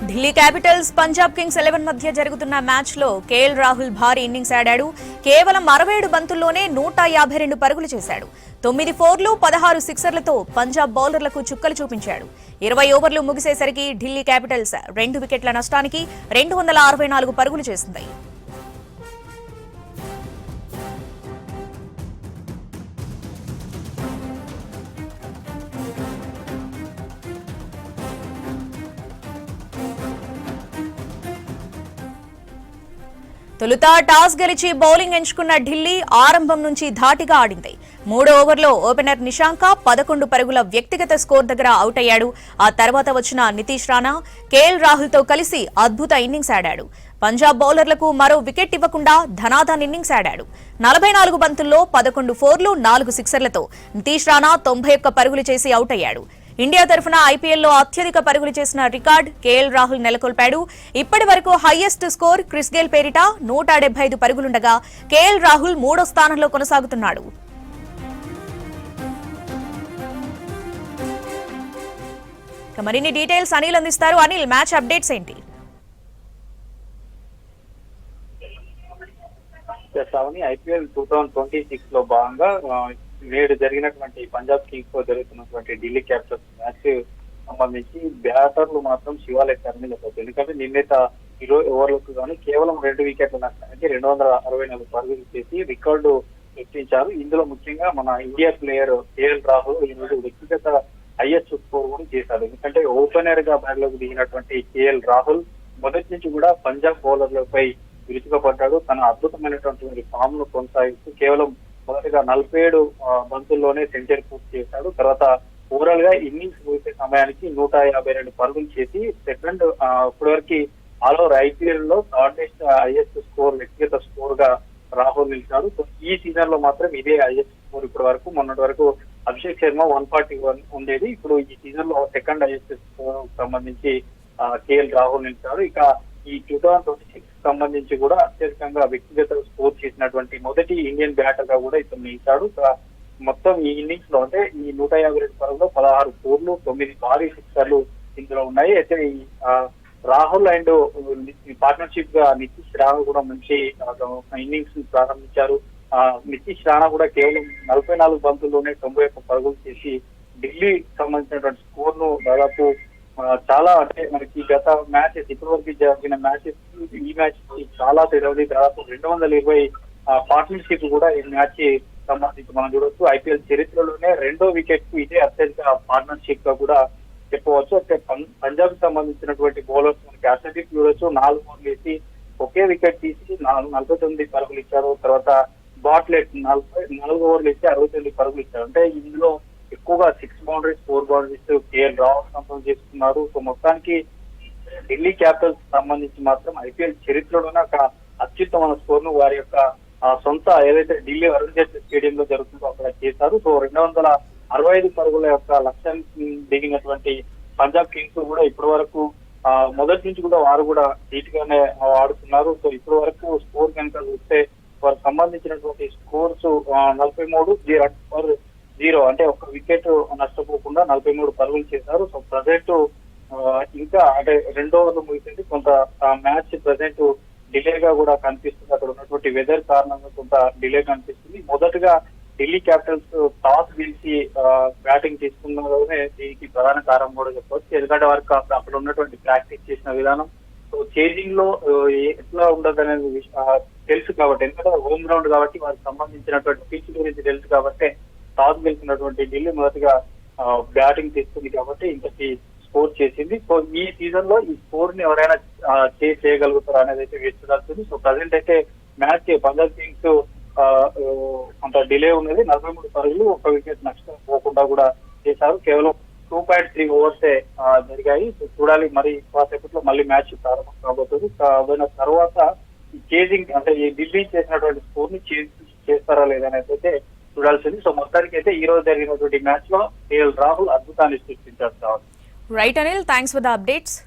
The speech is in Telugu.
ఢిల్లీ క్యాపిటల్స్ పంజాబ్ కింగ్స్ 11 మధ్య జరుగుతున్న మ్యాచ్ లో కేఎల్ రాహుల్ భారీ ఇన్నింగ్స్ ఆడాడు. కేవలం 67 బంతుల్లోనే 152 పరుగులు చేశాడు. 9 ఫోర్లు 16 సిక్సర్లతో పంజాబ్ బౌలర్లకు చుక్కలు చూపించాడు. 20 ఓవర్లు ముగిసేసరికి ఢిల్లీ క్యాపిటల్స్ 2 వికెట్ల నష్టానికి 264 పరుగులు చేసింది. తొలుత టాస్ గెలిచి బౌలింగ్ ఎంచుకున్న ఢిల్లీ ఆరంభం నుంచి ధాటిగా ఆడింది. 3వ ఓవర్లో ఓపెనర్ నిశాంక 11 పరుగుల వ్యక్తిగత స్కోర్ దగ్గర అవుట్ అయ్యాడు. ఆ తర్వాత వచ్చిన నితీష్ రాణా కేఎల్ రాహుల్తో కలిసి అద్భుత ఇన్నింగ్స్ ఆడాడు. పంజాబ్ బౌలర్లకు మరో వికెట్ ఇవ్వకుండా ధనాధన్ ఇన్నింగ్స్ ఆడాడు. 44 బంతుల్లో 11 ఫోర్లు 4 సిక్సర్లతో నితీష్ రాణా 91 పరుగులు చేసి అవుట్ అయ్యాడు. ఇండియా తరఫున ఐపీఎల్లో అత్యధిక పరుగులు చేసిన రికార్డ్ కేఎల్ రాహుల్ నెలకొల్పాడు. ఇప్పటి వరకు హైయెస్ట్ స్కోర్ క్రిస్ గేల్ పేరిట 175 పరుగులుండగా కేఎల్ రాహుల్ 3వ స్థానంలో కొనసాగుతున్నాడు. మరిన్ని డీటెయిల్స్ అనిల్ అందిస్తారు. అనిల్, మ్యాచ్ అప్డేట్స్ ఏంటి? ఐపీఎల్ 2026 లో భాగంగా నేడు జరిగినటువంటి పంజాబ్ కింగ్స్ తో జరుగుతున్నటువంటి ఢిల్లీ క్యాపిటల్స్ మ్యాచ్ సంబంధించి బ్యాటర్లు మాత్రం శివాలెక్కారని చెప్పవచ్చు. ఎందుకంటే నిన్నైతే 20 ఓవర్లకు కానీ కేవలం 2 వికెట్ల నష్టానికి 264 పరుగులు చేసి రికార్డు సృష్టించారు. ఇందులో ముఖ్యంగా మన ఇండియా ప్లేయర్ కేఎల్ రాహుల్ ఈరోజు వ్యక్తిగత హైయెస్ట్ స్కోర్ కూడా చేశాడు. ఎందుకంటే ఓపెనర్ గా బ్యాట్లోకి దిగినటువంటి కేఎల్ రాహుల్ మొదటి నుంచి కూడా పంజాబ్ బౌలర్లపై విరుచుకుపడ్డాడు. తన అద్భుతమైనటువంటి ఫామ్ ను కొనసాగిస్తూ కేవలం మొదటిగా 47 బంతుల్లోనే సెంచరీ పూర్తి చేశాడు. తర్వాత ఓవరాల్ గా ఇన్నింగ్స్ ముగిసే సమయానికి 152 పరుగులు చేసి సెకండ్ ఇప్పటివరకు ఆల్ ఓవర్ ఐపీఎల్ లో థర్డ్ హైయెస్ట్ స్కోర్ వ్యక్తిగత స్కోర్ గా రాహుల్ నిలిచాడు. సో ఈ సీజన్ లో మాత్రం ఇదే హైయెస్ట్ స్కోర్ ఇప్పటి వరకు. మొన్నటి వరకు అభిషేక్ శర్మ 141 ఉండేది. ఇప్పుడు ఈ సీజన్ లో సెకండ్ హైయెస్ట్ స్కోర్ సంబంధించి కేఎల్ రాహుల్ నిలిచాడు. ఇక ఈ 2026 సంబంధించి కూడా అత్యధికంగా వ్యక్తిగత స్కోర్ చేసినటువంటి మొదటి ఇండియన్ బ్యాటర్ గా కూడా ఇతను నిలిచాడు. మొత్తం ఈ ఇన్నింగ్స్ లో అంటే ఈ 152 పరుగులో 16 ఫోర్లు 9 భారీ సిక్సర్లు ఇందులో ఉన్నాయి. అయితే ఈ రాహుల్ అండ్ పార్ట్నర్షిప్ గా నితీష్ రాణా కూడా మంచి ఇన్నింగ్స్ ప్రారంభించారు. నితీష్ రాణా కూడా కేవలం 44 బంతుల్లోనే 91 పరుగులు చేసి ఢిల్లీ సంబంధించినటువంటి స్కోర్ ను దాదాపు చాలా అంటే మనకి గత మ్యాచెస్ ఇప్పటివరకు జరిగిన మ్యాచెస్ ఈ మ్యాచ్ చాలా తెలియదు. దాదాపు 220 పార్ట్నర్షిప్ కూడా ఈ మ్యాచ్ సంబంధించి మనం చూడొచ్చు. ఐపీఎల్ చరిత్రలోనే 2వ వికెట్ కు ఇదే అత్యధిక పార్ట్నర్షిప్ గా కూడా చెప్పవచ్చు. అంటే పంజాబ్ సంబంధించినటువంటి బౌలర్స్ మనకి అత్యధిక చూడొచ్చు. 4 ఓవర్లు వేసి ఒకే వికెట్ తీసి 49 పరుగులు ఇచ్చారు. తర్వాత బాట్లెట్ 4 ఓవర్లు వేసి 69 పరుగులు ఇచ్చారు. అంటే ఇందులో ఎక్కువగా 6 బౌండరీస్ 4 బౌండరీస్ కేఎల్ రాహుల్ సొంతం చేసుకున్నారు. సో మొత్తానికి ఢిల్లీ క్యాపిటల్స్ సంబంధించి మాత్రం ఐపీఎల్ చరిత్రలోనే ఒక అత్యుత్తమైన స్కోర్ ను వారి యొక్క సొంత ఏదైతే ఢిల్లీ అరుణ్ జైట్లీ స్టేడియం లో జరుగుతుందో అక్కడ చేశారు. సో 265 పరుగుల యొక్క లక్ష్యాన్ని దిగినటువంటి పంజాబ్ కింగ్స్ కూడా ఇప్పటి వరకు మొదటి నుంచి కూడా వారు కూడా నీట్ గానే ఆడుతున్నారు. సో ఇప్పటి వరకు స్కోర్ కనుక చూస్తే వారికి సంబంధించినటువంటి స్కోర్స్ 43-0 అంటే ఒక వికెట్ నష్టపోకుండా 43 పరుగులు చేశారు. సో ప్రజెంట్ ఇంకా అంటే 2 ఓవర్లు ముగిసింది. కొంత మ్యాచ్ ప్రజెంట్ డిలేగా కూడా కనిపిస్తుంది. అక్కడ ఉన్నటువంటి వెదర్ కారణంగా కొంత డిలే కనిపిస్తుంది. మొదటగా ఢిల్లీ క్యాపిటల్స్ టాస్ గెలిచి బ్యాటింగ్ తీసుకున్నదే దీనికి ప్రధాన కారణం కూడా చెప్పవచ్చు. ఎందుకంటే వారికి అక్కడ ఉన్నటువంటి ప్రాక్టీస్ చేసిన విధానం చేంజింగ్ లో ఎట్లా ఉండదు అనేది తెలుసు కాబట్టి, ఎందుకంటే హోమ్ గ్రౌండ్ కాబట్టి వారికి సంబంధించినటువంటి పిచ్ గురించి తెలుసు కాబట్టి టాస్ గెలిచినటువంటి ఢిల్లీ మొదటిగా బ్యాటింగ్ తీసుకుంది కాబట్టి ఇంతకి స్కోర్ చేసింది. సో ఈ సీజన్ లో ఈ స్కోర్ ని ఎవరైనా చేయగలుగుతారు అనేది అయితే వేచి చూడాల్సింది. సో ప్రజెంట్ అయితే మ్యాచ్ పంజాబ్ కింగ్స్ కొంత డిలే ఉన్నది. 43 పరుగులు ఒక వికెట్ నష్టం పోకుండా కూడా చేశారు. కేవలం 2.3 ఓవర్సే జరిగాయి. చూడాలి మరి కాసేపట్లో మళ్ళీ మ్యాచ్ ప్రారంభం కాబోతుంది. కాబోయిన తర్వాత ఈ చేజింగ్ అంటే ఈ ఢిల్లీ చేసినటువంటి స్కోర్ ని చేస్తారా లేదనేది అయితే చూడాల్సింది. సో మొత్తానికి అయితే ఈ రోజు జరిగినటువంటి మ్యాచ్ లో కేఎల్ రాహుల్ అద్భుతాన్ని సృష్టించారు. Right Anil, thanks for the updates.